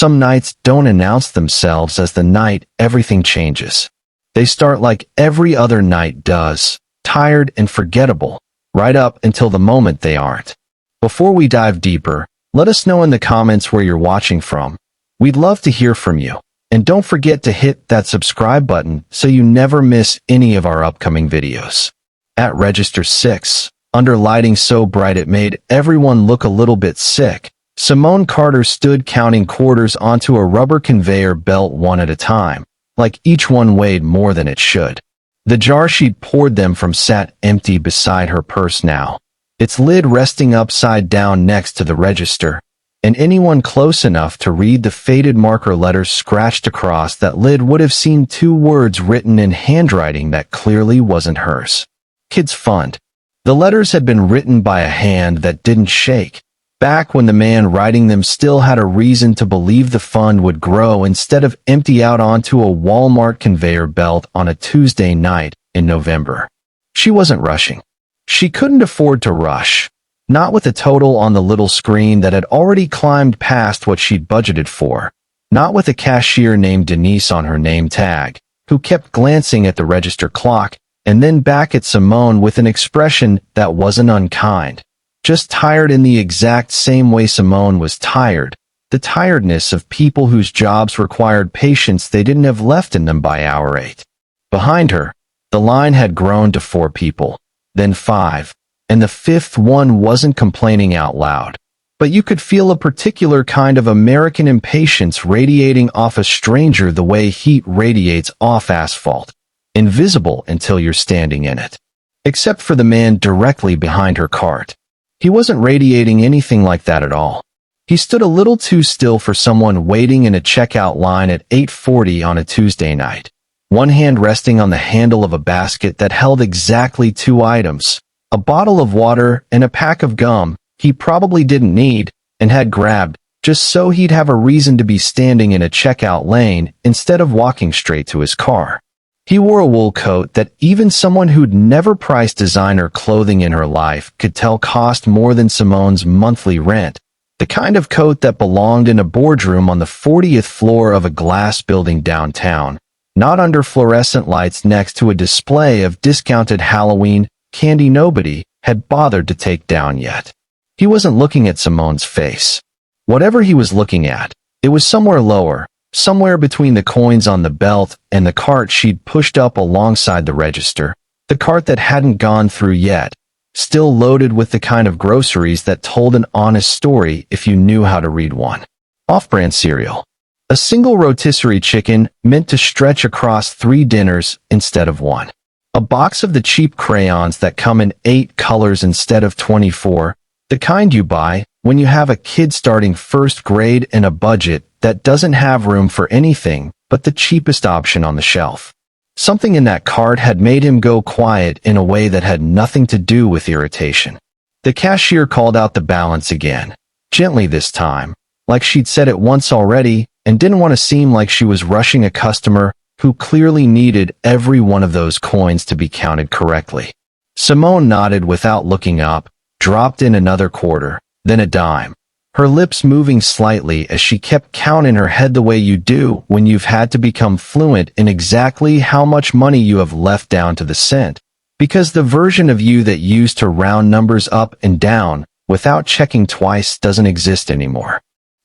Some nights don't announce themselves as the night everything changes. They start like every other night does, tired and forgettable, right up until the moment they aren't. Before we dive deeper, let us know in the comments where you're watching from. We'd love to hear from you. And don't forget to hit that subscribe button so you never miss any of our upcoming videos. At Register 6, under lighting so bright it made everyone look a little bit sick, Simone Carter stood counting quarters onto a rubber conveyor belt one at a time, like each one weighed more than it should. The jar she'd poured them from sat empty beside her purse now, its lid resting upside down next to the register, and anyone close enough to read the faded marker letters scratched across that lid would have seen two words written in handwriting that clearly wasn't hers. Kids Fund. The letters had been written by a hand that didn't shake, back when the man writing them still had a reason to believe the fund would grow instead of empty out onto a Walmart conveyor belt on a Tuesday night in November. She wasn't rushing. She couldn't afford to rush. Not with a total on the little screen that had already climbed past what she'd budgeted for. Not with a cashier named Denise on her name tag, who kept glancing at the register clock and then back at Simone with an expression that wasn't unkind. Just tired in the exact same way Simone was tired, the tiredness of people whose jobs required patience they didn't have left in them by hour 8. Behind her, the line had grown to 4 people, then 5. And the 5th one wasn't complaining out loud. But you could feel a particular kind of American impatience radiating off a stranger the way heat radiates off asphalt, invisible until you're standing in it. Except for the man directly behind her cart. He wasn't radiating anything like that at all. He stood a little too still for someone waiting in a checkout line at 8:40 on a Tuesday night. One hand resting on the handle of a basket that held exactly 2 items. A bottle of water and a pack of gum he probably didn't need and had grabbed just so he'd have a reason to be standing in a checkout lane instead of walking straight to his car. He wore a wool coat that even someone who'd never priced designer clothing in her life could tell cost more than Simone's monthly rent, the kind of coat that belonged in a boardroom on the 40th floor of a glass building downtown, not under fluorescent lights next to a display of discounted Halloween candy nobody had bothered to take down yet. He wasn't looking at Simone's face. Whatever he was looking at, it was somewhere lower, somewhere between the coins on the belt and the cart she'd pushed up alongside the register, the cart that hadn't gone through yet, still loaded with the kind of groceries that told an honest story if you knew how to read one. Off-brand cereal. A single rotisserie chicken meant to stretch across 3 dinners instead of 1. A box of the cheap crayons that come in 8 colors instead of 24, the kind you buy when you have a kid starting 1st grade and a budget that doesn't have room for anything but the cheapest option on the shelf. Something in that cart had made him go quiet in a way that had nothing to do with irritation. The cashier called out the balance again, gently this time, like she'd said it once already and didn't want to seem like she was rushing a customer who clearly needed every one of those coins to be counted correctly. Simone nodded without looking up, dropped in another quarter, then a dime, her lips moving slightly as she kept count in her head the way you do when you've had to become fluent in exactly how much money you have left down to the cent, because the version of you that used to round numbers up and down without checking twice doesn't exist anymore.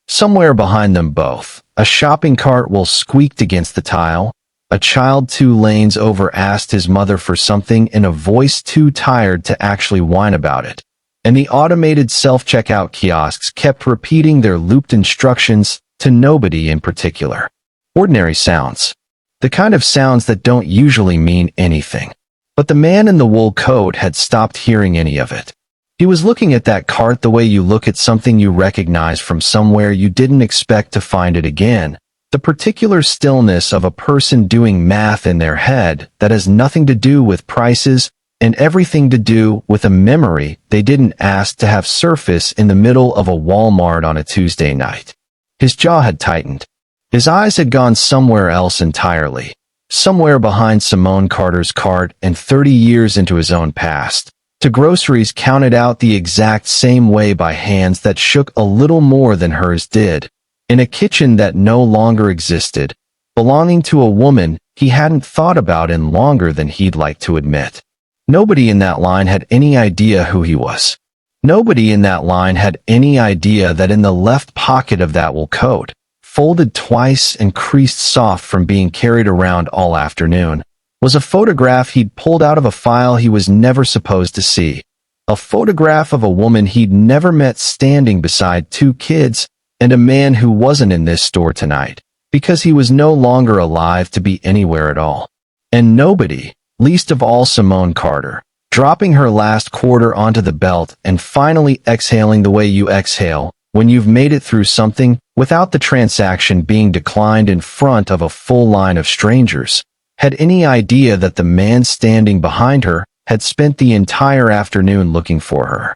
Somewhere behind them both, a shopping cart wheel squeaked against the tile. A child 2 lanes over asked his mother for something in a voice too tired to actually whine about it, and the automated self-checkout kiosks kept repeating their looped instructions to nobody in particular. Ordinary sounds. The kind of sounds that don't usually mean anything. But the man in the wool coat had stopped hearing any of it. He was looking at that cart the way you look at something you recognize from somewhere you didn't expect to find it again. The particular stillness of a person doing math in their head that has nothing to do with prices and everything to do with a memory they didn't ask to have surface in the middle of a Walmart on a Tuesday night. His jaw had tightened. His eyes had gone somewhere else entirely, somewhere behind Simone Carter's cart and 30 years into his own past, to groceries counted out the exact same way by hands that shook a little more than hers did, in a kitchen that no longer existed, belonging to a woman he hadn't thought about in longer than he'd like to admit. Nobody in that line had any idea who he was. Nobody in that line had any idea that in the left pocket of that wool coat, folded twice and creased soft from being carried around all afternoon, was a photograph he'd pulled out of a file he was never supposed to see. A photograph of a woman he'd never met standing beside two kids and a man who wasn't in this store tonight, because he was no longer alive to be anywhere at all. And nobody, least of all Simone Carter, dropping her last quarter onto the belt and finally exhaling the way you exhale when you've made it through something without the transaction being declined in front of a full line of strangers, had any idea that the man standing behind her had spent the entire afternoon looking for her.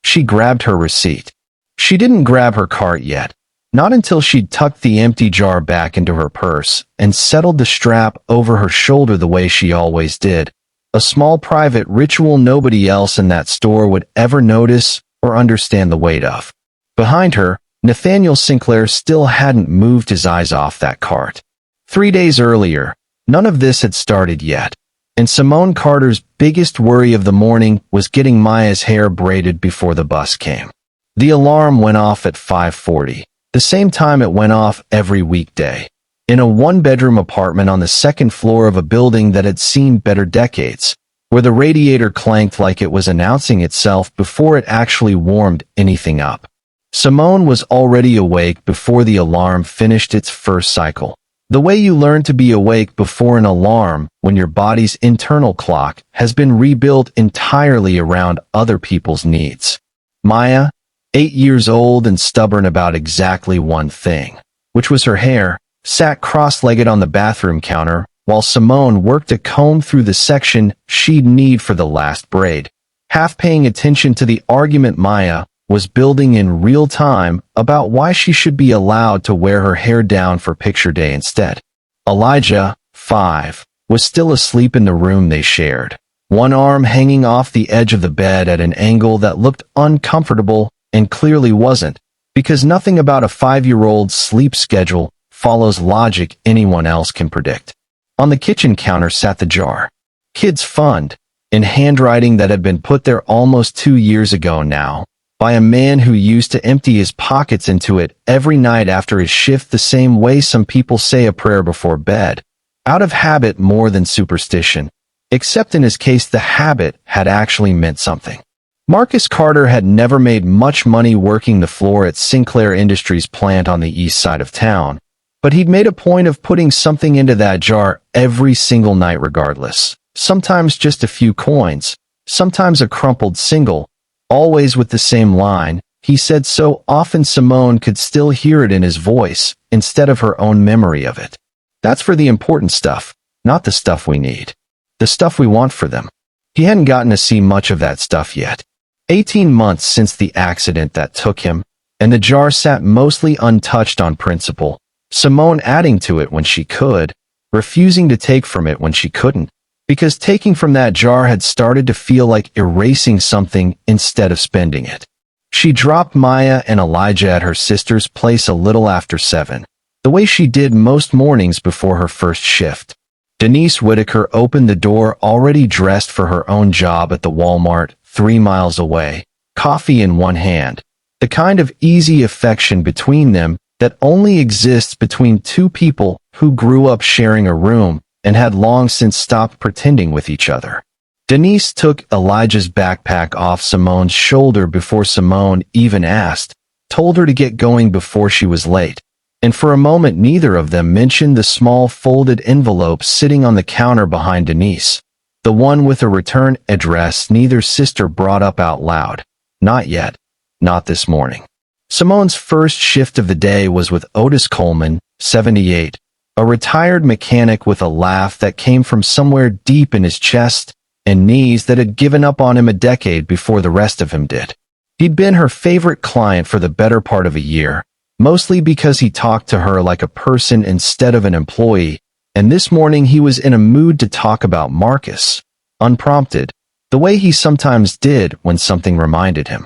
She grabbed her receipt. She didn't grab her cart yet, not until she'd tucked the empty jar back into her purse and settled the strap over her shoulder the way she always did, a small private ritual nobody else in that store would ever notice or understand the weight of. Behind her, Nathaniel Sinclair still hadn't moved his eyes off that cart. 3 days earlier, none of this had started yet, and Simone Carter's biggest worry of the morning was getting Maya's hair braided before the bus came. The alarm went off at 5:40, the same time it went off every weekday, in a one-bedroom apartment on the second floor of a building that had seen better decades, where the radiator clanked like it was announcing itself before it actually warmed anything up. Simone was already awake before the alarm finished its first cycle. The way you learn to be awake before an alarm when your body's internal clock has been rebuilt entirely around other people's needs. Maya, 8 years old and stubborn about exactly one thing, which was her hair, sat cross-legged on the bathroom counter while Simone worked to comb through the section she'd need for the last braid, half paying attention to the argument Maya was building in real time about why she should be allowed to wear her hair down for picture day instead. Elijah, 5, was still asleep in the room they shared, one arm hanging off the edge of the bed at an angle that looked uncomfortable and clearly wasn't, because nothing about a 5-year-old's sleep schedule follows logic anyone else can predict. On the kitchen counter sat the jar, Kids Fund, in handwriting that had been put there almost 2 years ago now, by a man who used to empty his pockets into it every night after his shift the same way some people say a prayer before bed, out of habit more than superstition, except in his case the habit had actually meant something. Marcus Carter had never made much money working the floor at Sinclair Industries plant on the east side of town, but he'd made a point of putting something into that jar every single night regardless, sometimes just a few coins, sometimes a crumpled single, always with the same line, he said so often Simone could still hear it in his voice instead of her own memory of it. That's for the important stuff, not the stuff we need. The stuff we want for them. He hadn't gotten to see much of that stuff yet. 18 months since the accident that took him, and the jar sat mostly untouched on principle, Simone adding to it when she could, refusing to take from it when she couldn't, because taking from that jar had started to feel like erasing something instead of spending it. She dropped Maya and Elijah at her sister's place a little after 7, the way she did most mornings before her first shift. Denise Whitaker opened the door already dressed for her own job at the Walmart 3 miles away, coffee in one hand, the kind of easy affection between them that only exists between two people who grew up sharing a room and had long since stopped pretending with each other. Denise took Elijah's backpack off Simone's shoulder before Simone even asked, told her to get going before she was late, and for a moment neither of them mentioned the small folded envelope sitting on the counter behind Denise, the one with a return address neither sister brought up out loud. Not yet. Not this morning. Simone's first shift of the day was with Otis Coleman, 78, a retired mechanic with a laugh that came from somewhere deep in his chest and knees that had given up on him a decade before the rest of him did. He'd been her favorite client for the better part of a year, mostly because he talked to her like a person instead of an employee, and this morning he was in a mood to talk about Marcus, unprompted, the way he sometimes did when something reminded him.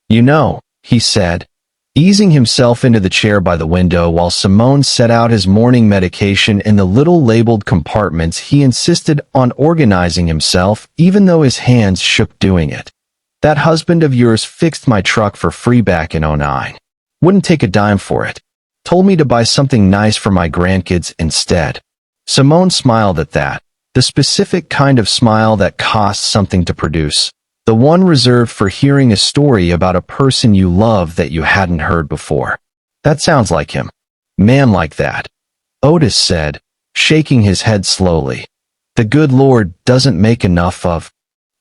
"You know," he said, easing himself into the chair by the window while Simone set out his morning medication in the little labeled compartments. He insisted on organizing himself, even though his hands shook doing it. "That husband of yours fixed my truck for free back in '09. Wouldn't take a dime for it. Told me to buy something nice for my grandkids instead." Simone smiled at that, the specific kind of smile that costs something to produce, the one reserved for hearing a story about a person you love that you hadn't heard before. "That sounds like him. Man like that," Otis said, shaking his head slowly. "The good Lord doesn't make enough of."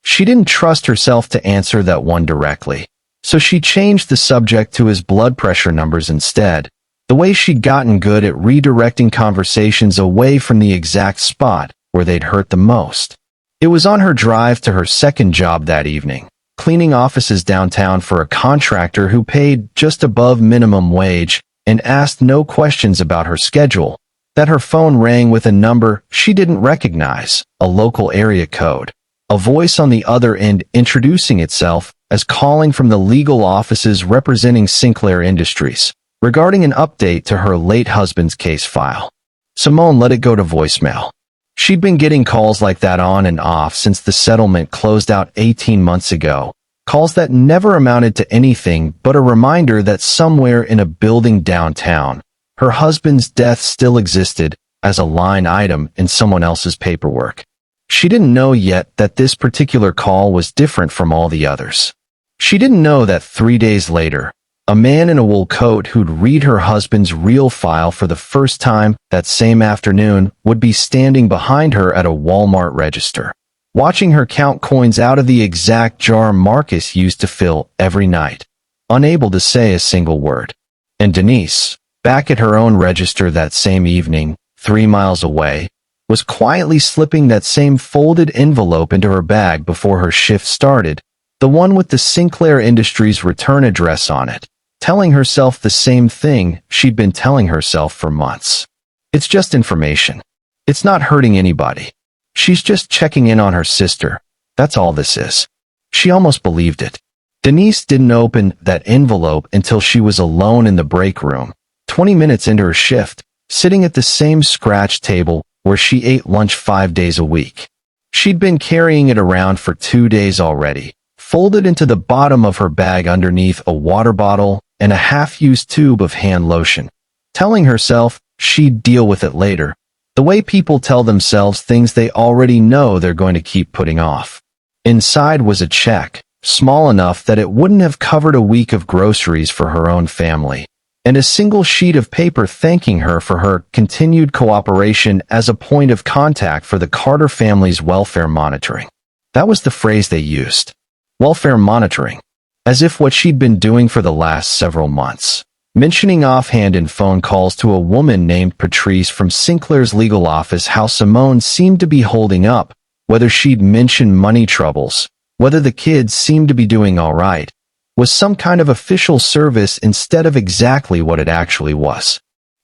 She didn't trust herself to answer that one directly, so she changed the subject to his blood pressure numbers instead, the way she'd gotten good at redirecting conversations away from the exact spot where they'd hurt the most. It was on her drive to her second job that evening, cleaning offices downtown for a contractor who paid just above minimum wage and asked no questions about her schedule, that her phone rang with a number she didn't recognize, a local area code. A voice on the other end introducing itself as calling from the legal offices representing Sinclair Industries, regarding an update to her late husband's case file. Simone let it go to voicemail. She'd been getting calls like that on and off since the settlement closed out 18 months ago, calls that never amounted to anything but a reminder that somewhere in a building downtown, her husband's death still existed as a line item in someone else's paperwork. She didn't know yet that this particular call was different from all the others. She didn't know that 3 days later, a man in a wool coat who'd read her husband's real file for the first time that same afternoon would be standing behind her at a Walmart register, watching her count coins out of the exact jar Marcus used to fill every night, unable to say a single word. And Denise, back at her own register that same evening, 3 miles away, was quietly slipping that same folded envelope into her bag before her shift started, the one with the Sinclair Industries return address on it, telling herself the same thing she'd been telling herself for months. It's just information. It's not hurting anybody. She's just checking in on her sister. That's all this is. She almost believed it. Denise didn't open that envelope until she was alone in the break room, 20 minutes into her shift, sitting at the same scratch table where she ate lunch 5 days a week. She'd been carrying it around for 2 days already, folded into the bottom of her bag underneath a water bottle and a half-used tube of hand lotion, telling herself she'd deal with it later, the way people tell themselves things they already know they're going to keep putting off. Inside was a check, small enough that it wouldn't have covered a week of groceries for her own family, and a single sheet of paper thanking her for her continued cooperation as a point of contact for the Carter family's welfare monitoring. That was the phrase they used. Welfare monitoring. As if what she'd been doing for the last several months. Mentioning offhand in phone calls to a woman named Patrice from Sinclair's legal office how Simone seemed to be holding up, whether she'd mentioned money troubles, whether the kids seemed to be doing all right, was some kind of official service instead of exactly what it actually was.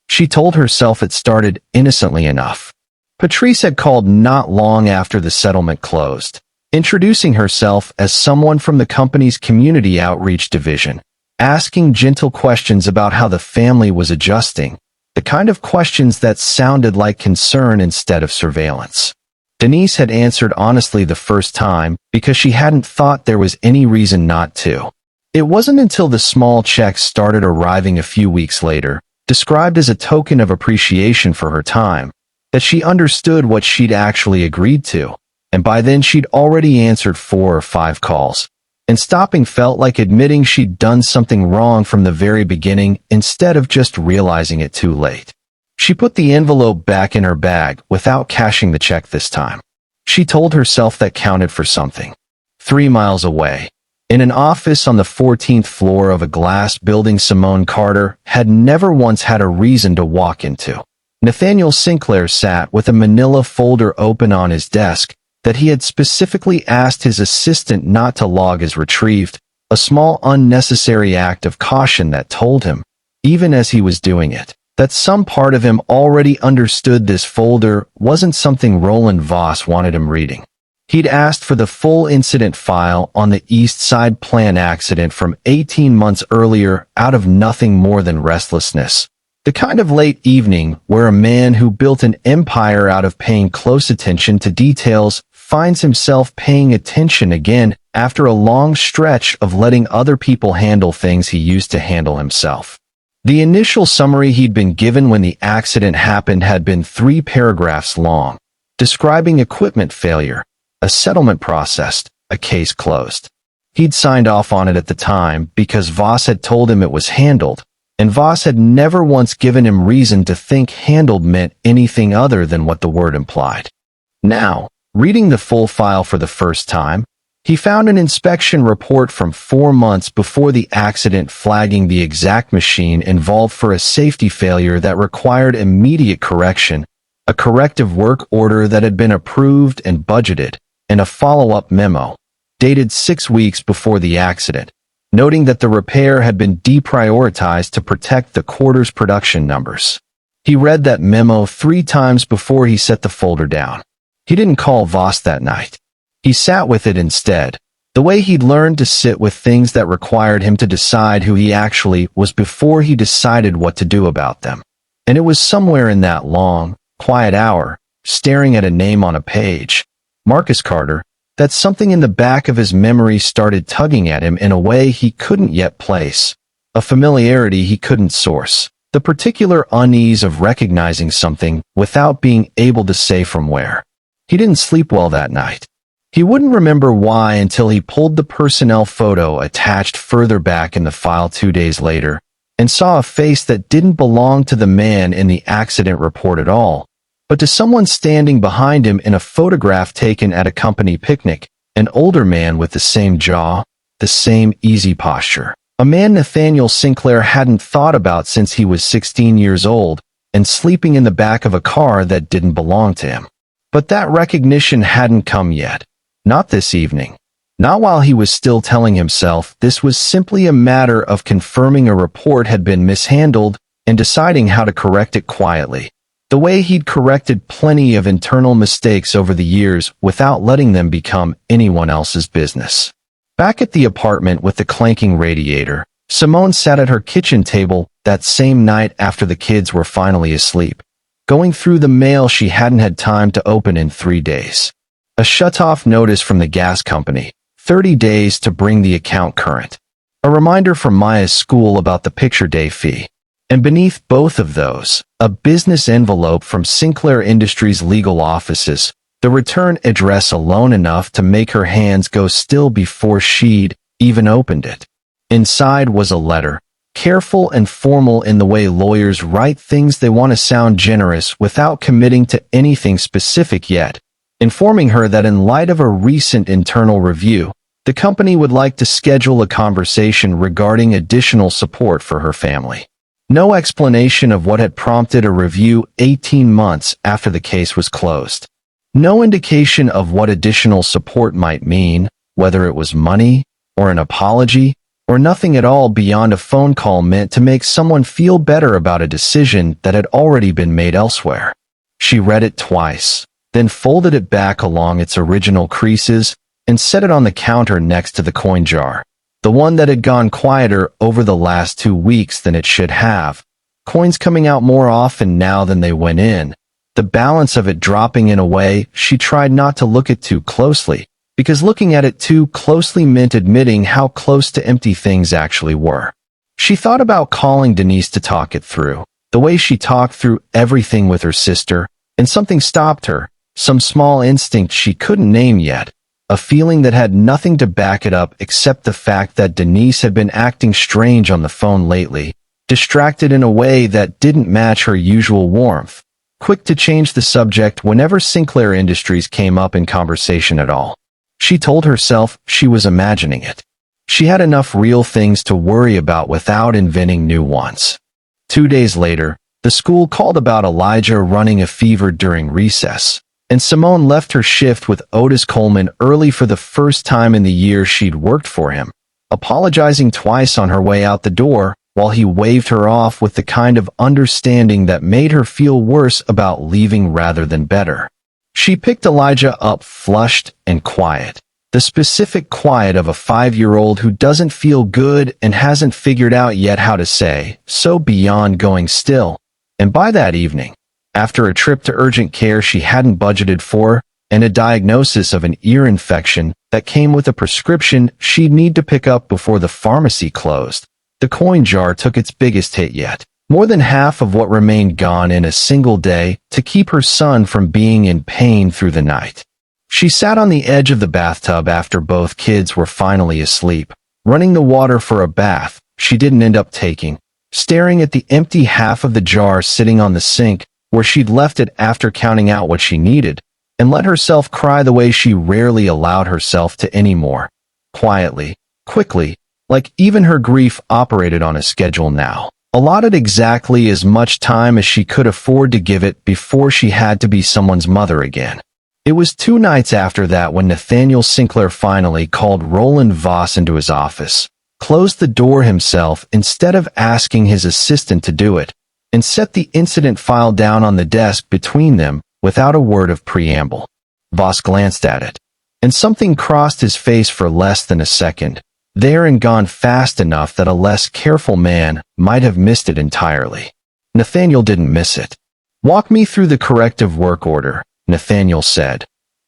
She told herself it started innocently enough. Patrice had called not long after the settlement closed, introducing herself as someone from the company's community outreach division, asking gentle questions about how the family was adjusting, the kind of questions that sounded like concern instead of surveillance. Denise had answered honestly the first time because she hadn't thought there was any reason not to. It wasn't until the small checks started arriving a few weeks later, described as a token of appreciation for her time, that she understood what she'd actually agreed to. And by then she'd already answered 4 or 5 calls, and stopping felt like admitting she'd done something wrong from the very beginning instead of just realizing it too late. She put the envelope back in her bag without cashing the check this time. She told herself that counted for something. 3 miles away, in an office on the 14th floor of a glass building Simone Carter had never once had a reason to walk into, Nathaniel Sinclair sat with a manila folder open on his desk that he had specifically asked his assistant not to log as retrieved, a small unnecessary act of caution that told him, even as he was doing it, that some part of him already understood this folder wasn't something Roland Voss wanted him reading. He'd asked for the full incident file on the East Side Plan accident from 18 months earlier out of nothing more than restlessness. The kind of late evening where a man who built an empire out of paying close attention to details finds himself paying attention again after a long stretch of letting other people handle things he used to handle himself. The initial summary he'd been given when the accident happened had been 3 paragraphs long, describing equipment failure, a settlement process, a case closed. He'd signed off on it at the time because Voss had told him it was handled, and Voss had never once given him reason to think handled meant anything other than what the word implied. Now, reading the full file for the first time, he found an inspection report from 4 months before the accident flagging the exact machine involved for a safety failure that required immediate correction, a corrective work order that had been approved and budgeted, and a follow-up memo, dated 6 weeks before the accident, noting that the repair had been deprioritized to protect the quarter's production numbers. He read that memo 3 times before he set the folder down. He didn't call Voss that night. He sat with it instead, the way he'd learned to sit with things that required him to decide who he actually was before he decided what to do about them. And it was somewhere in that long, quiet hour, staring at a name on a page, Marcus Carter, that something in the back of his memory started tugging at him in a way he couldn't yet place, a familiarity he couldn't source, the particular unease of recognizing something without being able to say from where. He didn't sleep well that night. He wouldn't remember why until he pulled the personnel photo attached further back in the file 2 days later and saw a face that didn't belong to the man in the accident report at all, but to someone standing behind him in a photograph taken at a company picnic, an older man with the same jaw, the same easy posture. A man Nathaniel Sinclair hadn't thought about since he was 16 years old and sleeping in the back of a car that didn't belong to him. But that recognition hadn't come yet. Not this evening. Not while he was still telling himself this was simply a matter of confirming a report had been mishandled and deciding how to correct it quietly, the way he'd corrected plenty of internal mistakes over the years without letting them become anyone else's business. Back at the apartment with the clanking radiator, Simone sat at her kitchen table that same night after the kids were finally asleep, going through the mail she hadn't had time to open in 3 days. A shut-off notice from the gas company, 30 days to bring the account current. A reminder from Maya's school about the picture day fee. And beneath both of those, a business envelope from Sinclair Industries' legal offices, the return address alone enough to make her hands go still before she'd even opened it. Inside was a letter, careful and formal in the way lawyers write things they want to sound generous without committing to anything specific yet, informing her that in light of a recent internal review, the company would like to schedule a conversation regarding additional support for her family. No explanation of what had prompted a review 18 months after the case was closed. No indication of what additional support might mean, whether it was money, or an apology, or nothing at all beyond a phone call meant to make someone feel better about a decision that had already been made elsewhere. She read it twice, then folded it back along its original creases and set it on the counter next to the coin jar, the one that had gone quieter over the last 2 weeks than it should have, coins coming out more often now than they went in, the balance of it dropping in a way she tried not to look at too closely, because looking at it too closely meant admitting how close to empty things actually were. She thought about calling Denise to talk it through, the way she talked through everything with her sister, and something stopped her, some small instinct she couldn't name yet, a feeling that had nothing to back it up except the fact that Denise had been acting strange on the phone lately, distracted in a way that didn't match her usual warmth, quick to change the subject whenever Sinclair Industries came up in conversation at all. She told herself she was imagining it. She had enough real things to worry about without inventing new ones. 2 days later, the school called about Elijah running a fever during recess, and Simone left her shift with Otis Coleman early for the first time in the year she'd worked for him, apologizing twice on her way out the door while he waved her off with the kind of understanding that made her feel worse about leaving rather than better. She picked Elijah up flushed and quiet. The specific quiet of a 5-year-old who doesn't feel good and hasn't figured out yet how to say, so beyond going still. And by that evening, after a trip to urgent care she hadn't budgeted for, and a diagnosis of an ear infection that came with a prescription she'd need to pick up before the pharmacy closed, the coin jar took its biggest hit yet. More than half of what remained gone in a single day to keep her son from being in pain through the night. She sat on the edge of the bathtub after both kids were finally asleep, running the water for a bath she didn't end up taking, staring at the empty half of the jar sitting on the sink where she'd left it after counting out what she needed, and let herself cry the way she rarely allowed herself to anymore. Quietly, quickly, like even her grief operated on a schedule now, allotted exactly as much time as she could afford to give it before she had to be someone's mother again. It was 2 nights after that when Nathaniel Sinclair finally called Roland Voss into his office, closed the door himself instead of asking his assistant to do it, and set the incident file down on the desk between them without a word of preamble. Voss glanced at it, and something crossed his face for less than a second, there and gone fast enough that a less careful man might have missed it entirely. Nathaniel didn't miss it. "Walk me through the corrective work order," Nathaniel said.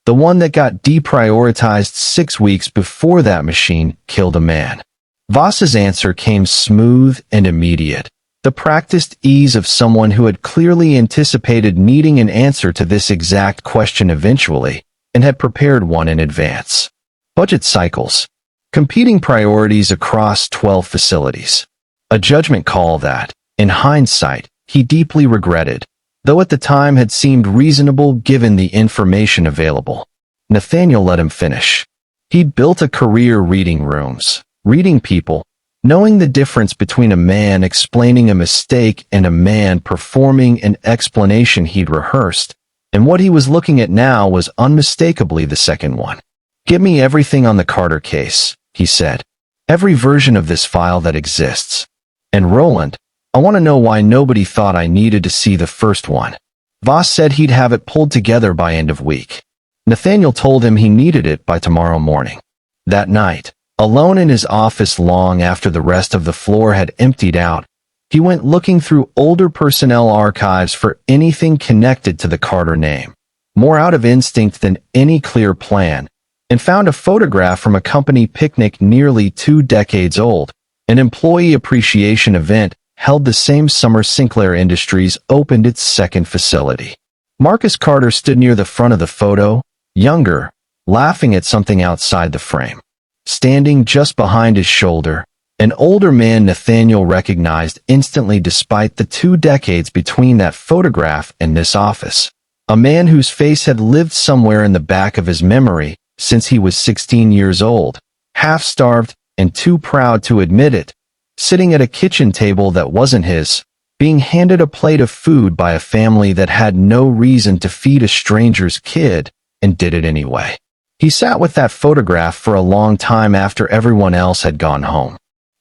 "The one that got deprioritized 6 weeks before that machine killed a man." Voss's answer came smooth and immediate, the practiced ease of someone who had clearly anticipated needing an answer to this exact question eventually, and had prepared one in advance. Budget cycles. Competing priorities across 12 facilities. A judgment call that, in hindsight, he deeply regretted, though at the time had seemed reasonable given the information available. Nathaniel let him finish. He'd built a career reading rooms, reading people, knowing the difference between a man explaining a mistake and a man performing an explanation he'd rehearsed, and what he was looking at now was unmistakably the second one. "Give me everything on the Carter case," he said. "Every version of this file that exists. And Roland, I want to know why nobody thought I needed to see the first one." Voss said he'd have it pulled together by end of week. Nathaniel told him he needed it by tomorrow morning. That night, alone in his office long after the rest of the floor had emptied out, he went looking through older personnel archives for anything connected to the Carter name, more out of instinct than any clear plan, and found a photograph from a company picnic nearly 2 decades old, an employee appreciation event held the same summer Sinclair Industries opened its second facility. Marcus Carter stood near the front of the photo, younger, laughing at something outside the frame. Standing just behind his shoulder, an older man Nathaniel recognized instantly despite the 2 decades between that photograph and this office. A man whose face had lived somewhere in the back of his memory since he was 16 years old, half-starved and too proud to admit it, sitting at a kitchen table that wasn't his, being handed a plate of food by a family that had no reason to feed a stranger's kid, and did it anyway. He sat with that photograph for a long time after everyone else had gone home.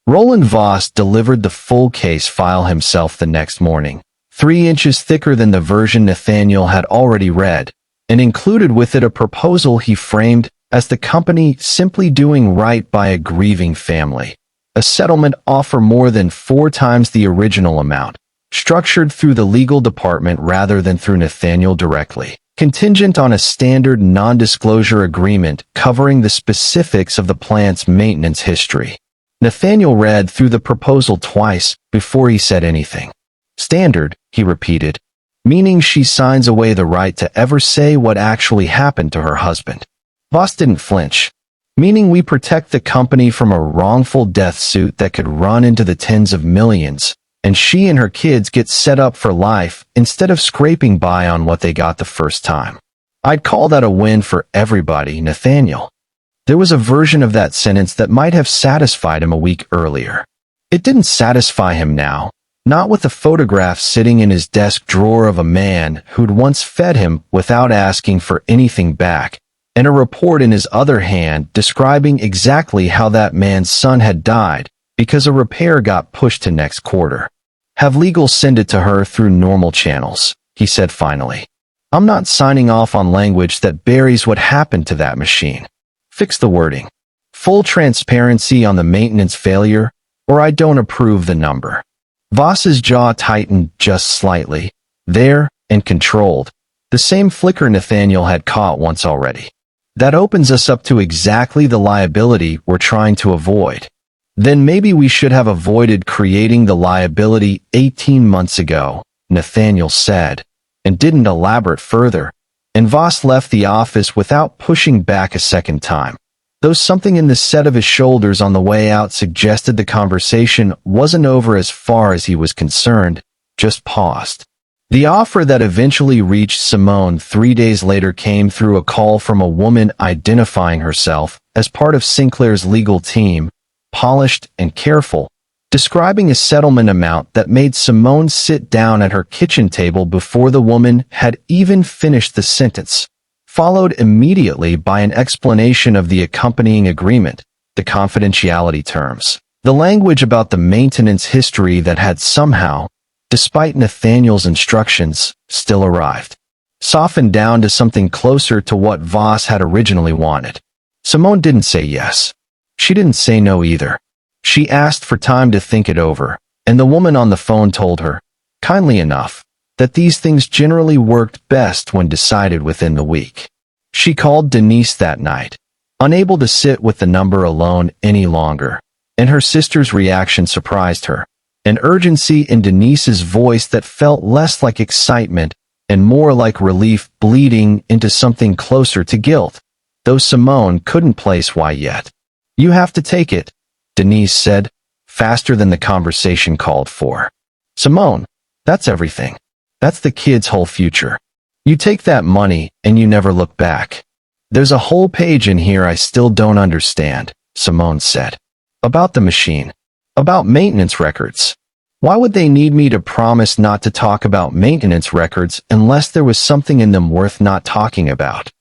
Roland Voss delivered the full case file himself the next morning, 3 inches thicker than the version Nathaniel had already read, and included with it a proposal he framed as the company simply doing right by a grieving family. A settlement offer more than 4 times the original amount, structured through the legal department rather than through Nathaniel directly, contingent on a standard non-disclosure agreement covering the specifics of the plant's maintenance history. Nathaniel read through the proposal twice before he said anything. "Standard," he repeated, "meaning she signs away the right to ever say what actually happened to her husband." Voss didn't flinch. "Meaning we protect the company from a wrongful death suit that could run into the tens of millions, and she and her kids get set up for life instead of scraping by on what they got the first time. I'd call that a win for everybody, Nathaniel." There was a version of that sentence that might have satisfied him a week earlier. It didn't satisfy him now, not with the photograph sitting in his desk drawer of a man who'd once fed him without asking for anything back, and a report in his other hand describing exactly how that man's son had died because a repair got pushed to next quarter. "Have legal send it to her through normal channels," he said finally. I'm not signing off on language that buries what happened to that machine. Fix the wording. Full transparency on the maintenance failure, or I don't approve the number. Voss's jaw tightened just slightly, there and controlled, the same flicker Nathaniel had caught once already. That opens us up to exactly the liability we're trying to avoid. Then maybe we should have avoided creating the liability 18 months ago, Nathaniel said, and didn't elaborate further, and Voss left the office without pushing back a second time. Though something in the set of his shoulders on the way out suggested the conversation wasn't over as far as he was concerned, just paused. The offer that eventually reached Simone 3 days later came through a call from a woman identifying herself as part of Sinclair's legal team, polished and careful, describing a settlement amount that made Simone sit down at her kitchen table before the woman had even finished the sentence, followed immediately by an explanation of the accompanying agreement, the confidentiality terms, the language about the maintenance history that had somehow, despite Nathaniel's instructions, still arrived, softened down to something closer to what Voss had originally wanted. Simone didn't say yes. She didn't say no either. She asked for time to think it over, and the woman on the phone told her, kindly enough, that these things generally worked best when decided within the week. She called Denise that night, unable to sit with the number alone any longer, and her sister's reaction surprised her. An urgency in Denise's voice that felt less like excitement and more like relief bleeding into something closer to guilt, though Simone couldn't place why yet. You have to take it, Denise said, faster than the conversation called for. Simone, that's everything. That's the kid's whole future. You take that money and you never look back. There's a whole page in here I still don't understand, Simone said. About the machine. About maintenance records. Why would they need me to promise not to talk about maintenance records unless there was something in them worth not talking about?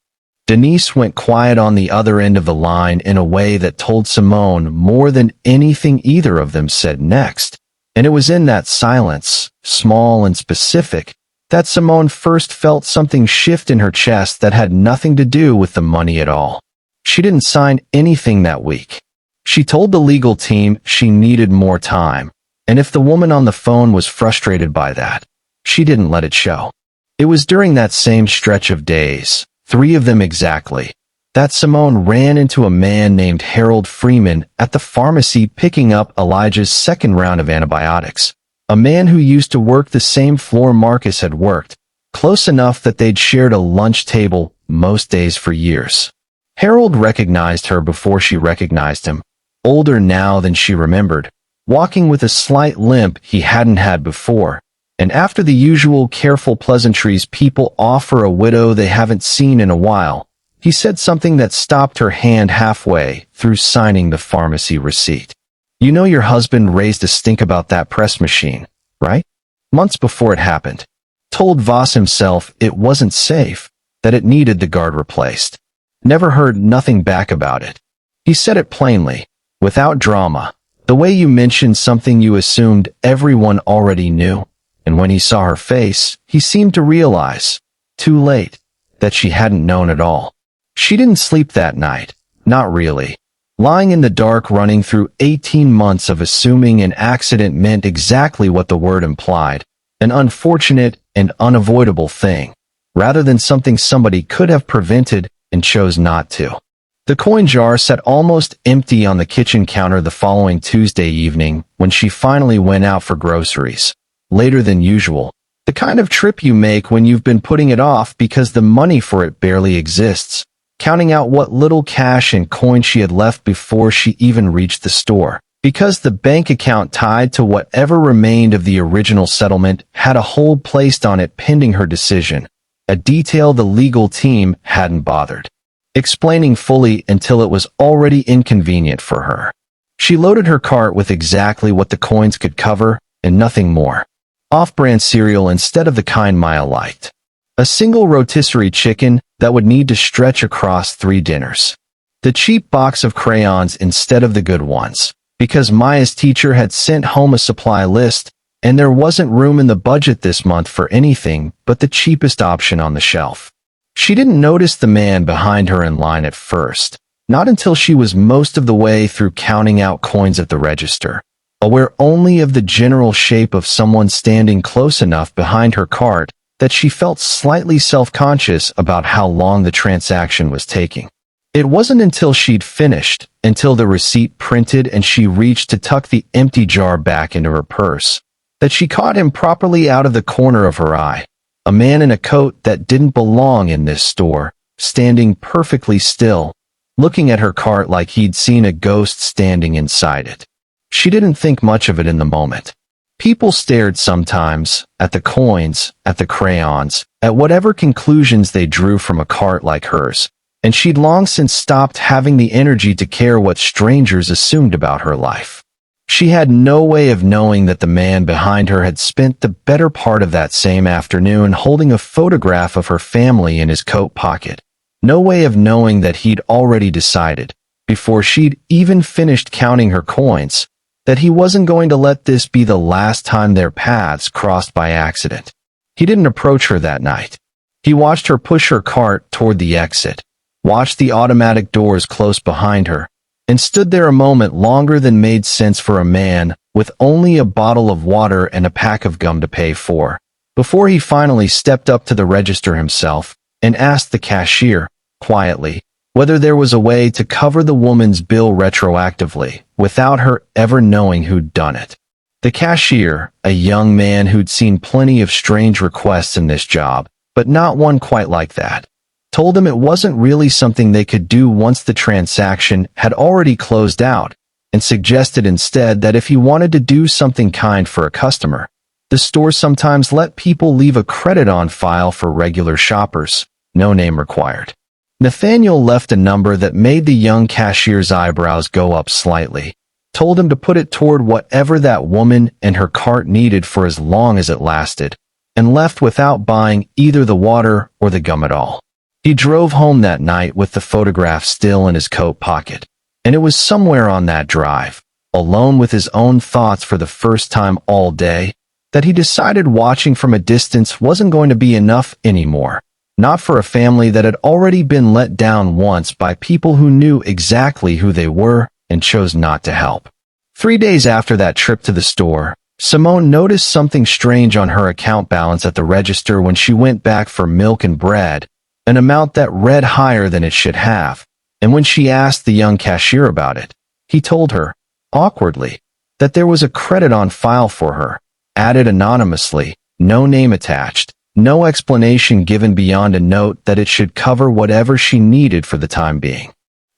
Denise went quiet on the other end of the line in a way that told Simone more than anything either of them said next, and it was in that silence, small and specific, that Simone first felt something shift in her chest that had nothing to do with the money at all. She didn't sign anything that week. She told the legal team she needed more time, and if the woman on the phone was frustrated by that, she didn't let it show. It was during that same stretch of days, 3 of them exactly, that Simone ran into a man named Harold Freeman at the pharmacy picking up Elijah's second round of antibiotics, a man who used to work the same floor Marcus had worked, close enough that they'd shared a lunch table most days for years. Harold recognized her before she recognized him, older now than she remembered, walking with a slight limp he hadn't had before, and after the usual careful pleasantries people offer a widow they haven't seen in a while, he said something that stopped her hand halfway through signing the pharmacy receipt. You know your husband raised a stink about that press machine, right? Months before it happened. Told Voss himself it wasn't safe, that it needed the guard replaced. Never heard nothing back about it. He said it plainly, without drama, the way you mentioned something you assumed everyone already knew, and when he saw her face, he seemed to realize, too late, that she hadn't known at all. She didn't sleep that night, not really. Lying in the dark running through 18 months of assuming an accident meant exactly what the word implied, an unfortunate and unavoidable thing, rather than something somebody could have prevented and chose not to. The coin jar sat almost empty on the kitchen counter the following Tuesday evening when she finally went out for groceries, later than usual, the kind of trip you make when you've been putting it off because the money for it barely exists, counting out what little cash and coin she had left before she even reached the store, because the bank account tied to whatever remained of the original settlement had a hold placed on it pending her decision, a detail the legal team hadn't bothered explaining fully until it was already inconvenient for her. She loaded her cart with exactly what the coins could cover and nothing more. Off-brand cereal instead of the kind Maya liked. A single rotisserie chicken that would need to stretch across 3 dinners. The cheap box of crayons instead of the good ones, because Maya's teacher had sent home a supply list and there wasn't room in the budget this month for anything but the cheapest option on the shelf. She didn't notice the man behind her in line at first, not until she was most of the way through counting out coins at the register, aware only of the general shape of someone standing close enough behind her cart that she felt slightly self-conscious about how long the transaction was taking. It wasn't until she'd finished, until the receipt printed and she reached to tuck the empty jar back into her purse, that she caught him properly out of the corner of her eye, a man in a coat that didn't belong in this store, standing perfectly still, looking at her cart like he'd seen a ghost standing inside it. She didn't think much of it in the moment. People stared sometimes, at the coins, at the crayons, at whatever conclusions they drew from a cart like hers, and she'd long since stopped having the energy to care what strangers assumed about her life. She had no way of knowing that the man behind her had spent the better part of that same afternoon holding a photograph of her family in his coat pocket. No way of knowing that he'd already decided, before she'd even finished counting her coins, that he wasn't going to let this be the last time their paths crossed by accident. He didn't approach her that night. He watched her push her cart toward the exit, watched the automatic doors close behind her, and stood there a moment longer than made sense for a man with only a bottle of water and a pack of gum to pay for, before he finally stepped up to the register himself and asked the cashier, quietly, whether there was a way to cover the woman's bill retroactively, without her ever knowing who'd done it. The cashier, a young man who'd seen plenty of strange requests in this job, but not one quite like that, told him it wasn't really something they could do once the transaction had already closed out, and suggested instead that if he wanted to do something kind for a customer, the store sometimes let people leave a credit on file for regular shoppers, no name required. Nathaniel left a number that made the young cashier's eyebrows go up slightly, told him to put it toward whatever that woman and her cart needed for as long as it lasted, and left without buying either the water or the gum at all. He drove home that night with the photograph still in his coat pocket, and it was somewhere on that drive, alone with his own thoughts for the first time all day, that he decided watching from a distance wasn't going to be enough anymore. Not for a family that had already been let down once by people who knew exactly who they were and chose not to help. 3 days after that trip to the store, Simone noticed something strange on her account balance at the register when she went back for milk and bread, an amount that read higher than it should have, and when she asked the young cashier about it, he told her, awkwardly, that there was a credit on file for her, added anonymously, no name attached, no explanation given beyond a note that it should cover whatever she needed for the time being.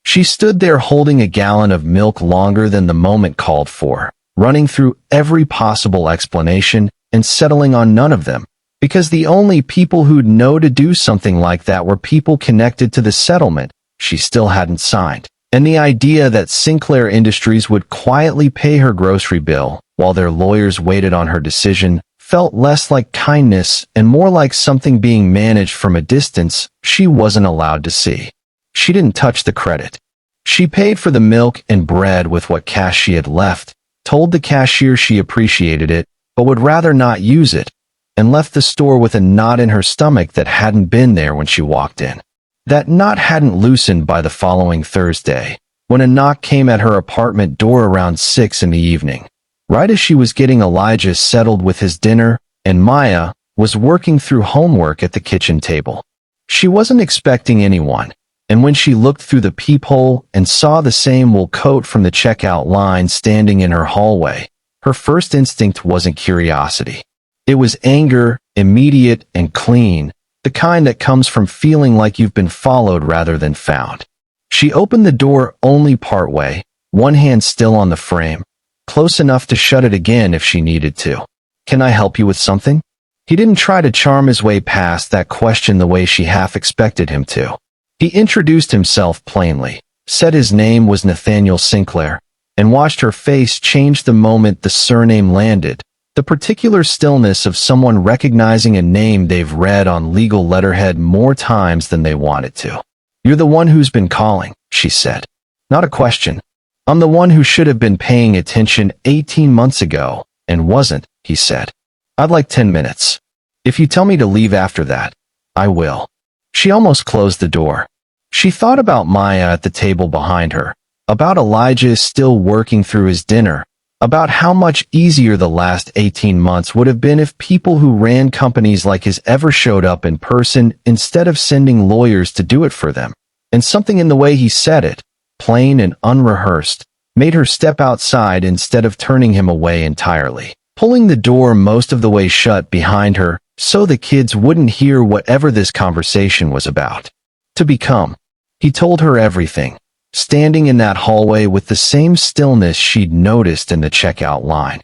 She stood there holding a gallon of milk longer than the moment called for, running through every possible explanation and settling on none of them, because the only people who'd know to do something like that were people connected to the settlement she still hadn't signed, and the idea that Sinclair Industries would quietly pay her grocery bill while their lawyers waited on her decision felt less like kindness and more like something being managed from a distance she wasn't allowed to see. She didn't touch the credit. She paid for the milk and bread with what cash she had left, told the cashier she appreciated it, but would rather not use it, and left the store with a knot in her stomach that hadn't been there when she walked in. That knot hadn't loosened by the following Thursday, when a knock came at her apartment door around 6 in the evening. Right as she was getting Elijah settled with his dinner, and Maya was working through homework at the kitchen table. She wasn't expecting anyone, and when she looked through the peephole and saw the same wool coat from the checkout line standing in her hallway, her first instinct wasn't curiosity. It was anger, immediate and clean, the kind that comes from feeling like you've been followed rather than found. She opened the door only partway, one hand still on the frame, close enough to shut it again if she needed to. "Can I help you with something?" He didn't try to charm his way past that question the way she half expected him to. He introduced himself plainly, said his name was Nathaniel Sinclair, and watched her face change the moment the surname landed, the particular stillness of someone recognizing a name they've read on legal letterhead more times than they wanted to. "You're the one who's been calling," she said. "Not a question. I'm the one who should have been paying attention 18 months ago, and wasn't, he said. I'd like 10 minutes. If you tell me to leave after that, I will. She almost closed the door. She thought about Maya at the table behind her, about Elijah still working through his dinner, about how much easier the last 18 months would have been if people who ran companies like his ever showed up in person instead of sending lawyers to do it for them. And something in the way he said it, plain and unrehearsed, made her step outside instead of turning him away entirely, pulling the door most of the way shut behind her so the kids wouldn't hear whatever this conversation was about. To become. He told her everything, standing in that hallway with the same stillness she'd noticed in the checkout line.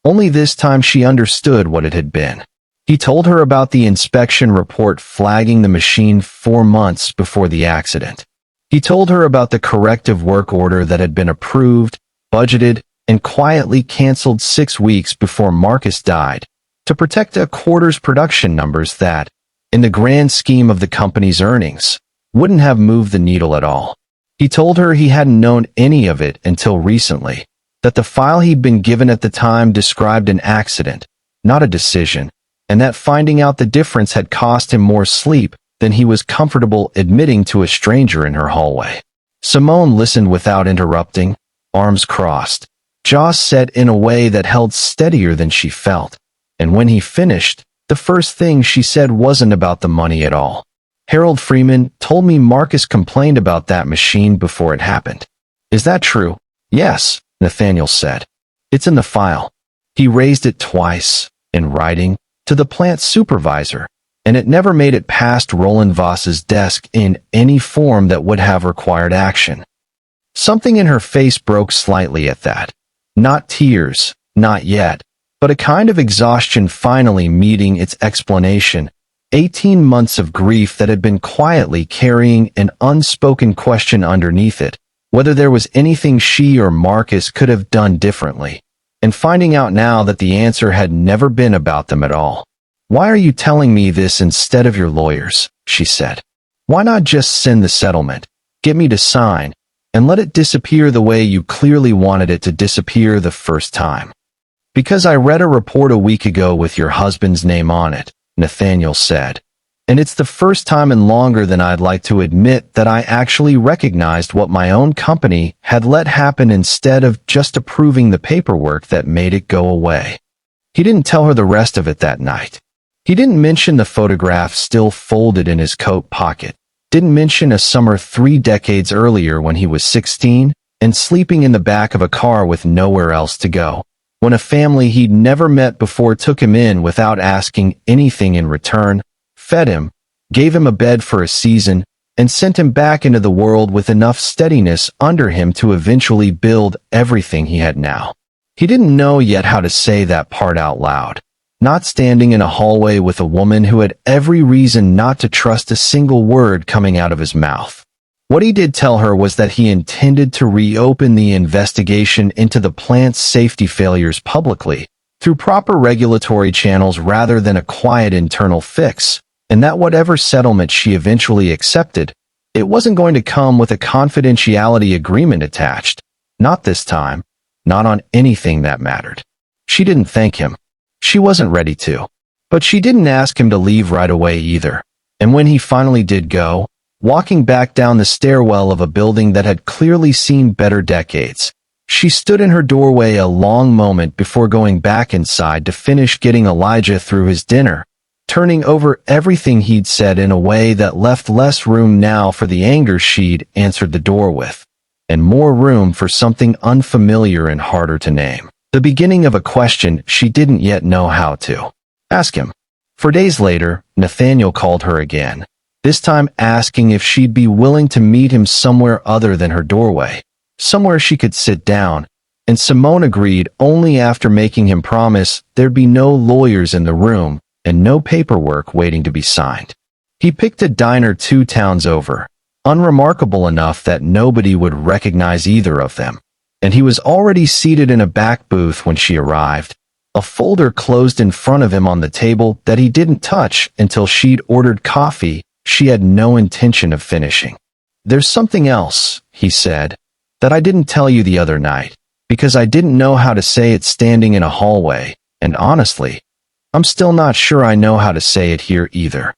Only this time she understood what it had been. He told her about the inspection report flagging the machine 4 months before the accident. He told her about the corrective work order that had been approved, budgeted, and quietly canceled 6 weeks before Marcus died to protect a quarter's production numbers that, in the grand scheme of the company's earnings, wouldn't have moved the needle at all. He told her he hadn't known any of it until recently, that the file he'd been given at the time described an accident, not a decision, and that finding out the difference had cost him more sleep than he was comfortable admitting to a stranger in her hallway. Simone listened without interrupting, arms crossed, jaws set in a way that held steadier than she felt, and when he finished, the first thing she said wasn't about the money at all. Harold Freeman told me Marcus complained about that machine before it happened. Is that true? Yes, Nathaniel said. It's in the file. He raised it twice, in writing, to the plant supervisor, and it never made it past Roland Voss's desk in any form that would have required action. Something in her face broke slightly at that. Not tears, not yet, but a kind of exhaustion finally meeting its explanation. 18 months of grief that had been quietly carrying an unspoken question underneath it, whether there was anything she or Marcus could have done differently, and finding out now that the answer had never been about them at all. Why are you telling me this instead of your lawyers? She said. Why not just send the settlement, get me to sign, and let it disappear the way you clearly wanted it to disappear the first time? Because I read a report a week ago with your husband's name on it, Nathaniel said, and it's the first time in longer than I'd like to admit that I actually recognized what my own company had let happen instead of just approving the paperwork that made it go away. He didn't tell her the rest of it that night. He didn't mention the photograph still folded in his coat pocket, didn't mention a summer 3 decades earlier when he was 16 and sleeping in the back of a car with nowhere else to go, when a family he'd never met before took him in without asking anything in return, fed him, gave him a bed for a season, and sent him back into the world with enough steadiness under him to eventually build everything he had now. He didn't know yet how to say that part out loud, not standing in a hallway with a woman who had every reason not to trust a single word coming out of his mouth. What he did tell her was that he intended to reopen the investigation into the plant's safety failures publicly, through proper regulatory channels rather than a quiet internal fix, and that whatever settlement she eventually accepted, it wasn't going to come with a confidentiality agreement attached. Not this time. Not on anything that mattered. She didn't thank him. She wasn't ready to. But she didn't ask him to leave right away either. And when he finally did go, walking back down the stairwell of a building that had clearly seen better decades, she stood in her doorway a long moment before going back inside to finish getting Elijah through his dinner, turning over everything he'd said in a way that left less room now for the anger she'd answered the door with, and more room for something unfamiliar and harder to name. The beginning of a question she didn't yet know how to ask him. For days later, Nathaniel called her again, this time asking if she'd be willing to meet him somewhere other than her doorway, somewhere she could sit down, and Simone agreed only after making him promise there'd be no lawyers in the room and no paperwork waiting to be signed. He picked a diner 2 towns over, unremarkable enough that nobody would recognize either of them, and he was already seated in a back booth when she arrived, a folder closed in front of him on the table that he didn't touch until she'd ordered coffee she had no intention of finishing. There's something else, he said, that I didn't tell you the other night. because I didn't know how to say it standing in a hallway, and honestly, I'm still not sure I know how to say it here either.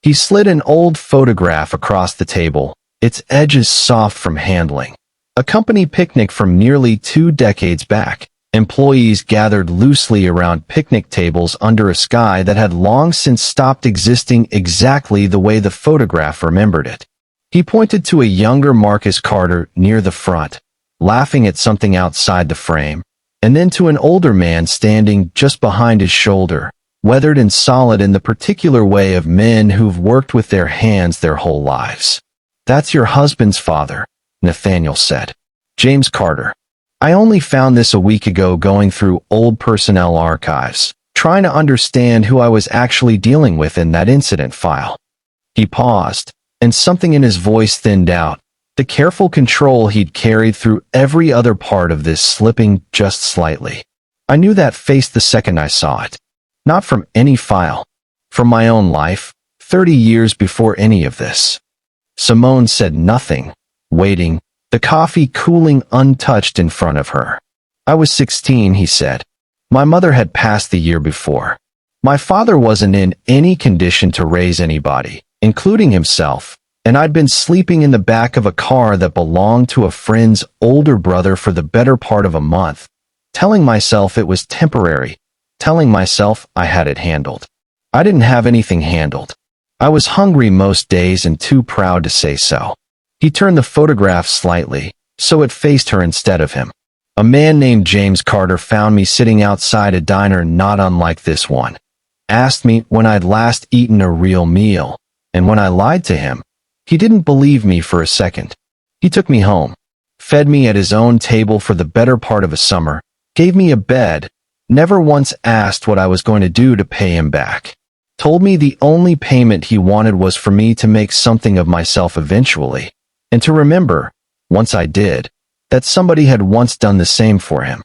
He slid an old photograph across the table, its edges soft from handling. A company picnic from nearly 2 decades back. Employees gathered loosely around picnic tables under a sky that had long since stopped existing exactly the way the photograph remembered it. He pointed to a younger Marcus Carter near the front, laughing at something outside the frame, and then to an older man standing just behind his shoulder, weathered and solid in the particular way of men who've worked with their hands their whole lives. "That's your husband's father," Nathaniel said. "James Carter. I only found this a week ago going through old personnel archives, trying to understand who I was actually dealing with in that incident file." He paused, and something in his voice thinned out, the careful control he'd carried through every other part of this slipping just slightly. I knew that face the second I saw it. Not from any file. From my own life, 30 years before any of this. Simone said nothing, waiting, the coffee cooling untouched in front of her. "I was 16, he said. My mother had passed the year before. My father wasn't in any condition to raise anybody, including himself, and I'd been sleeping in the back of a car that belonged to a friend's older brother for the better part of a month, telling myself it was temporary, telling myself I had it handled. I didn't have anything handled. I was hungry most days and too proud to say so." He turned the photograph slightly, so it faced her instead of him. "A man named James Carter found me sitting outside a diner not unlike this one. Asked me when I'd last eaten a real meal, and when I lied to him, he didn't believe me for a second. He took me home, fed me at his own table for the better part of a summer, gave me a bed, never once asked what I was going to do to pay him back. Told me the only payment he wanted was for me to make something of myself eventually, and to remember, once I did, that somebody had once done the same for him."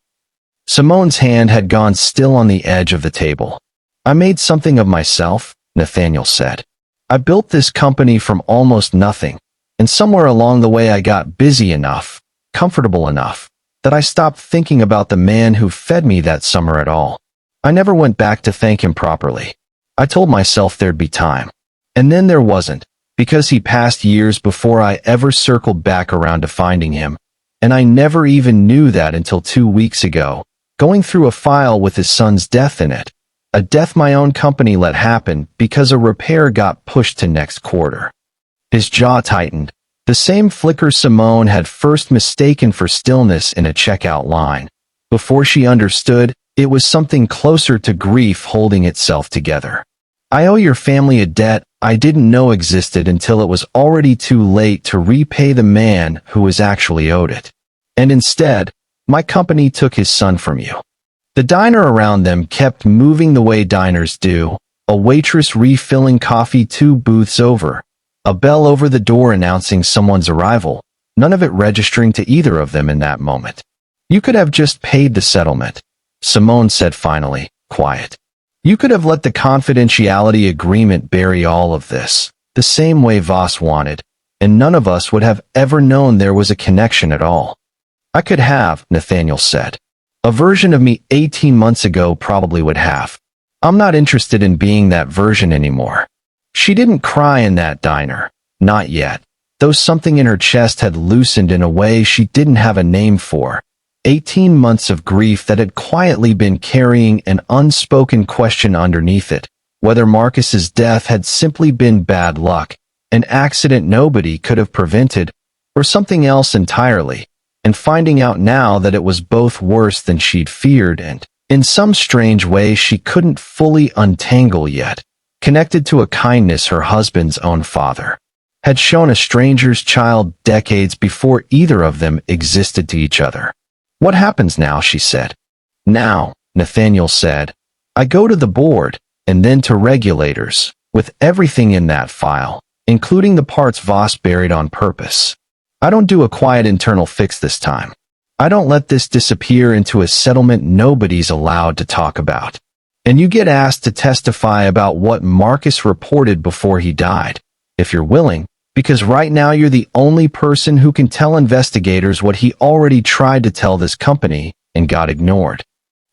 Simone's hand had gone still on the edge of the table. "I made something of myself," Nathaniel said. "I built this company from almost nothing, and somewhere along the way I got busy enough, comfortable enough, that I stopped thinking about the man who fed me that summer at all. I never went back to thank him properly. I told myself there'd be time. And then there wasn't, because he passed years before I ever circled back around to finding him, and I never even knew that until 2 weeks ago, going through a file with his son's death in it, a death my own company let happen because a repair got pushed to next quarter." His jaw tightened, the same flicker Simone had first mistaken for stillness in a checkout line. Before she understood, it was something closer to grief holding itself together. "I owe your family a debt I didn't know existed until it was already too late to repay the man who was actually owed it. And instead, my company took his son from you." The diner around them kept moving the way diners do, a waitress refilling coffee 2 booths over, a bell over the door announcing someone's arrival, none of it registering to either of them in that moment. "You could have just paid the settlement," Simone said finally, quiet. "You could have let the confidentiality agreement bury all of this, the same way Voss wanted, and none of us would have ever known there was a connection at all." "I could have," Nathaniel said. "A version of me 18 months ago probably would have. I'm not interested in being that version anymore." She didn't cry in that diner, not yet, though something in her chest had loosened in a way she didn't have a name for. 18 months of grief that had quietly been carrying an unspoken question underneath it, whether Marcus's death had simply been bad luck, an accident nobody could have prevented, or something else entirely, and finding out now that it was both worse than she'd feared and, in some strange way she couldn't fully untangle yet, connected to a kindness her husband's own father had shown a stranger's child decades before either of them existed to each other. "What happens now?" she said. "Now," Nathaniel said, "I go to the board, and then to regulators, with everything in that file, including the parts Voss buried on purpose. I don't do a quiet internal fix this time. I don't let this disappear into a settlement nobody's allowed to talk about. And you get asked to testify about what Marcus reported before he died. If you're willing, Because right now you're the only person who can tell investigators what he already tried to tell this company and got ignored.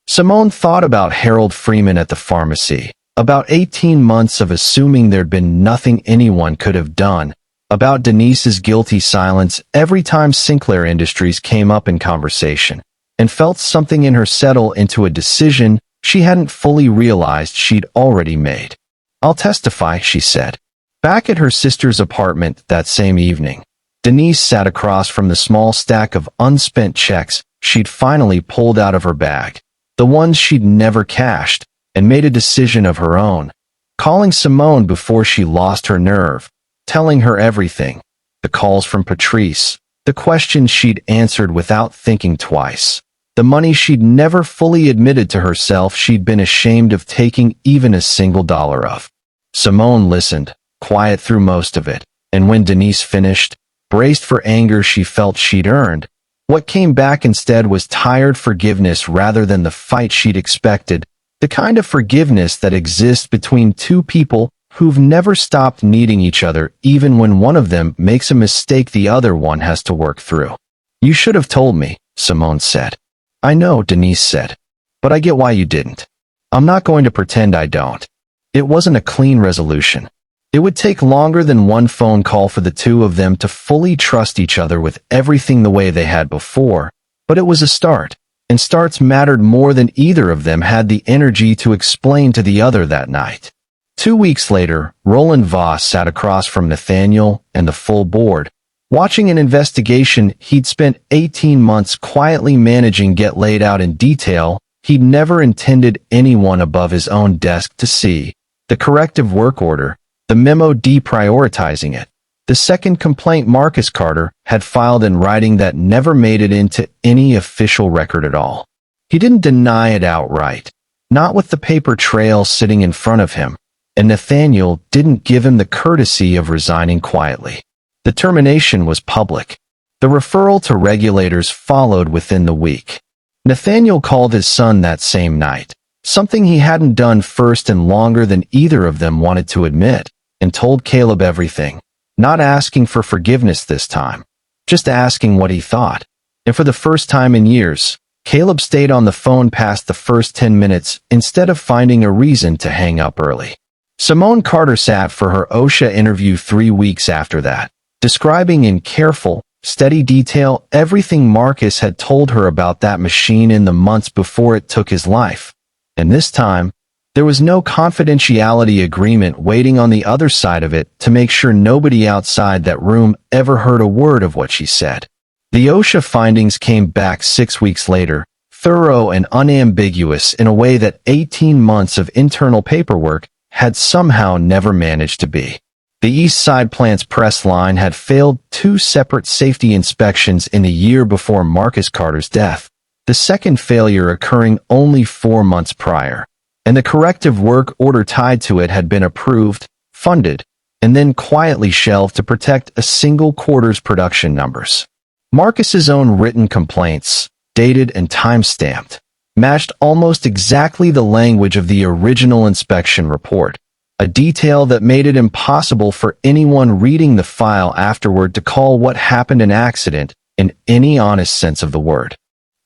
Simone thought about Harold Freeman at the pharmacy, about 18 months of assuming there'd been nothing anyone could have done, about Denise's guilty silence every time Sinclair Industries came up in conversation, and felt something in her settle into a decision she hadn't fully realized she'd already made. "I'll testify," she said. Back at her sister's apartment that same evening, Denise sat across from the small stack of unspent checks she'd finally pulled out of her bag, the ones she'd never cashed, and made a decision of her own, calling Simone before she lost her nerve, telling her everything, the calls from Patrice, the questions she'd answered without thinking twice, the money she'd never fully admitted to herself she'd been ashamed of taking even a single dollar of. Simone listened, quiet through most of it, and when Denise finished, braced for anger she felt she'd earned, what came back instead was tired forgiveness rather than the fight she'd expected, the kind of forgiveness that exists between two people who've never stopped needing each other even when one of them makes a mistake the other one has to work through. "You should have told me," Simone said. "I know," Denise said, "but I get why you didn't. I'm not going to pretend I don't." It wasn't a clean resolution. It would take longer than one phone call for the two of them to fully trust each other with everything the way they had before, but it was a start, and starts mattered more than either of them had the energy to explain to the other that night. 2 weeks later, Roland Voss sat across from Nathaniel and the full board, watching an investigation he'd spent 18 months quietly managing get laid out in detail he'd never intended anyone above his own desk to see, the corrective work order, the memo deprioritizing it, the second complaint Marcus Carter had filed in writing that never made it into any official record at all. He didn't deny it outright, not with the paper trail sitting in front of him, and Nathaniel didn't give him the courtesy of resigning quietly. The termination was public. The referral to regulators followed within the week. Nathaniel called his son that same night, something he hadn't done first and longer than either of them wanted to admit, and told Caleb everything, not asking for forgiveness this time, just asking what he thought. And for the first time in years, Caleb stayed on the phone past the first 10 minutes instead of finding a reason to hang up early. Simone Carter sat for her OSHA interview 3 weeks after that, describing in careful, steady detail everything Marcus had told her about that machine in the months before it took his life. And this time, there was no confidentiality agreement waiting on the other side of it to make sure nobody outside that room ever heard a word of what she said. The OSHA findings came back 6 weeks later, thorough and unambiguous in a way that 18 months of internal paperwork had somehow never managed to be. The East Side plant's press line had failed 2 separate safety inspections in the year before Marcus Carter's death, the second failure occurring only 4 months prior, and the corrective work order tied to it had been approved, funded, and then quietly shelved to protect a single quarter's production numbers. Marcus's own written complaints, dated and time-stamped, matched almost exactly the language of the original inspection report, a detail that made it impossible for anyone reading the file afterward to call what happened an accident in any honest sense of the word.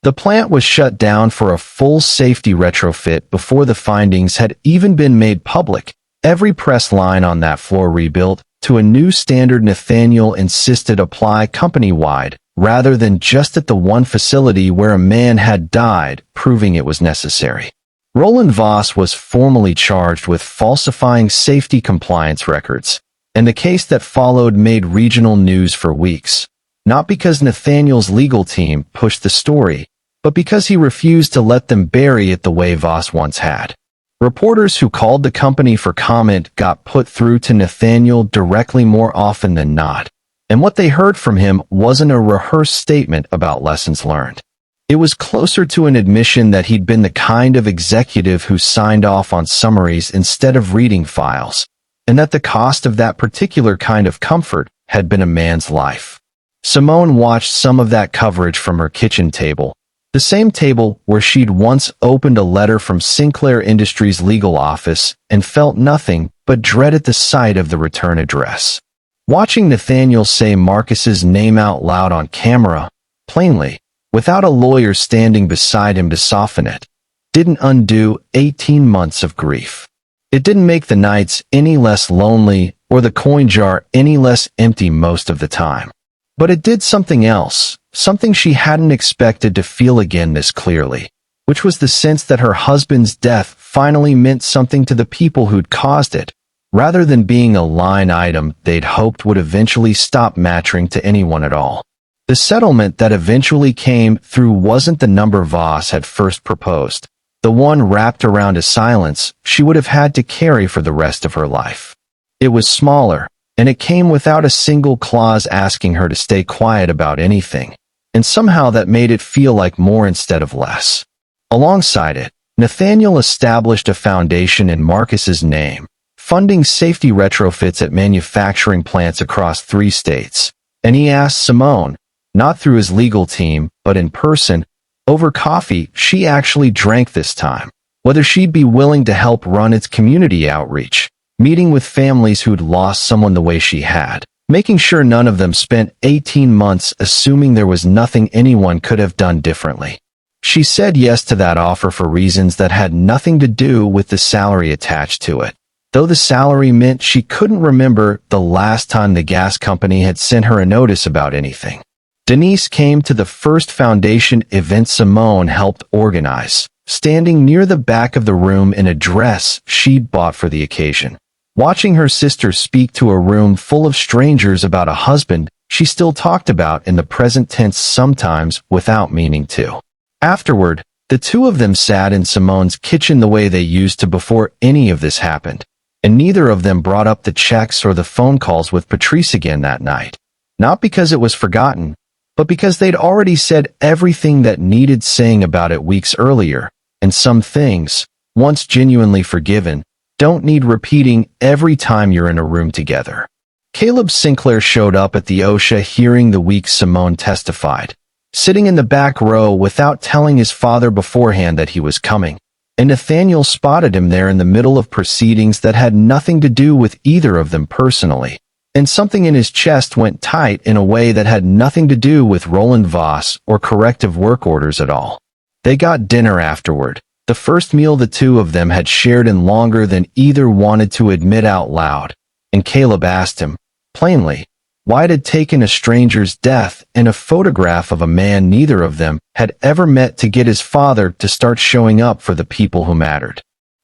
The plant was shut down for a full safety retrofit before the findings had even been made public, every press line on that floor rebuilt to a new standard Nathaniel insisted apply company-wide, rather than just at the one facility where a man had died, proving it was necessary. Roland Voss was formally charged with falsifying safety compliance records, and the case that followed made regional news for weeks, not because Nathaniel's legal team pushed the story, but because he refused to let them bury it the way Voss once had. Reporters who called the company for comment got put through to Nathaniel directly more often than not, and what they heard from him wasn't a rehearsed statement about lessons learned. It was closer to an admission that he'd been the kind of executive who signed off on summaries instead of reading files, and that the cost of that particular kind of comfort had been a man's life. Simone watched some of that coverage from her kitchen table, the same table where she'd once opened a letter from Sinclair Industries' legal office and felt nothing but dread at the sight of the return address. Watching Nathaniel say Marcus's name out loud on camera, plainly, without a lawyer standing beside him to soften it, didn't undo 18 months of grief. It didn't make the nights any less lonely or the coin jar any less empty most of the time. But it did something else, something she hadn't expected to feel again this clearly, which was the sense that her husband's death finally meant something to the people who'd caused it, rather than being a line item they'd hoped would eventually stop mattering to anyone at all. The settlement that eventually came through wasn't the number Voss had first proposed, the one wrapped around a silence she would have had to carry for the rest of her life. It was smaller, and it came without a single clause asking her to stay quiet about anything, and somehow that made it feel like more instead of less. Alongside it, Nathaniel established a foundation in Marcus's name, funding safety retrofits at manufacturing plants across 3 states, and he asked Simone, not through his legal team, but in person, over coffee she actually drank this time, whether she'd be willing to help run its community outreach, meeting with families who'd lost someone the way she had, making sure none of them spent 18 months assuming there was nothing anyone could have done differently. She said yes to that offer for reasons that had nothing to do with the salary attached to it, though the salary meant she couldn't remember the last time the gas company had sent her a notice about anything. Denise came to the first foundation event Simone helped organize, standing near the back of the room in a dress she'd bought for the occasion. Watching her sister speak to a room full of strangers about a husband she still talked about in the present tense sometimes without meaning to. Afterward, the two of them sat in Simone's kitchen the way they used to before any of this happened, and neither of them brought up the checks or the phone calls with Patrice again that night. Not because it was forgotten, but because they'd already said everything that needed saying about it weeks earlier, and some things, once genuinely forgiven, don't need repeating every time you're in a room together. Caleb Sinclair showed up at the OSHA hearing the week Simone testified, sitting in the back row without telling his father beforehand that he was coming, and Nathaniel spotted him there in the middle of proceedings that had nothing to do with either of them personally. And something in his chest went tight in a way that had nothing to do with Roland Voss or corrective work orders at all. They got dinner afterward, the first meal the two of them had shared in longer than either wanted to admit out loud, and Caleb asked him, plainly, why it had taken a stranger's death and a photograph of a man neither of them had ever met to get his father to start showing up for the people who mattered.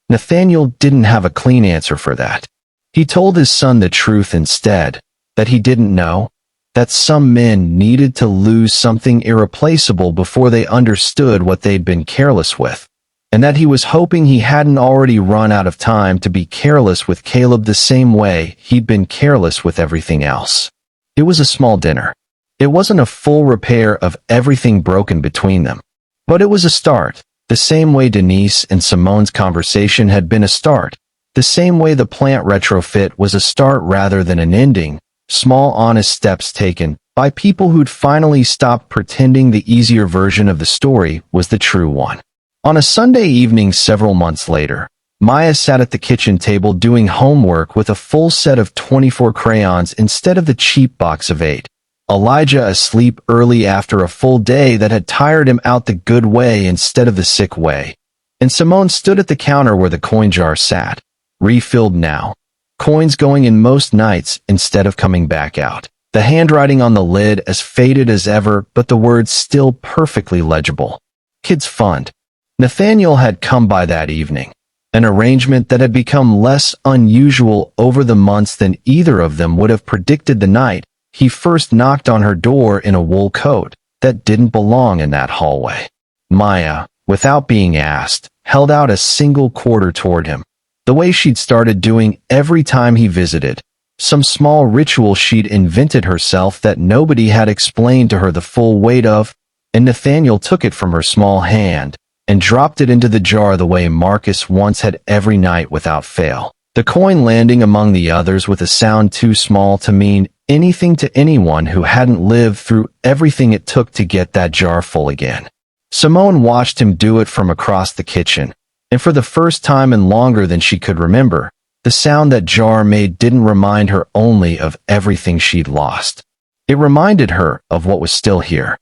Nathaniel didn't have a clean answer for that. He told his son the truth instead, that he didn't know, that some men needed to lose something irreplaceable before they understood what they'd been careless with, and that he was hoping he hadn't already run out of time to be careless with Caleb the same way he'd been careless with everything else. It was a small dinner. It wasn't a full repair of everything broken between them, but it was a start, the same way Denise and Simone's conversation had been a start. The same way the plant retrofit was a start rather than an ending, small honest steps taken by people who'd finally stopped pretending the easier version of the story was the true one. On a Sunday evening several months later, Maya sat at the kitchen table doing homework with a full set of 24 crayons instead of the cheap box of 8. Elijah asleep early after a full day that had tired him out the good way instead of the sick way. And Simone stood at the counter where the coin jar sat, refilled now, coins going in most nights instead of coming back out. The handwriting on the lid as faded as ever, but the words still perfectly legible. Kids Fund. Nathaniel had come by that evening, an arrangement that had become less unusual over the months than either of them would have predicted the night he first knocked on her door in a wool coat that didn't belong in that hallway. Maya, without being asked, held out a single quarter toward him, the way she'd started doing every time he visited, some small ritual she'd invented herself that nobody had explained to her the full weight of, and Nathaniel took it from her small hand and dropped it into the jar the way Marcus once had every night without fail, the coin landing among the others with a sound too small to mean anything to anyone who hadn't lived through everything it took to get that jar full again. Simone watched him do it from across the kitchen, and for the first time in longer than she could remember, The sound that jar made didn't remind her only of everything she'd lost. It reminded her of what was still here.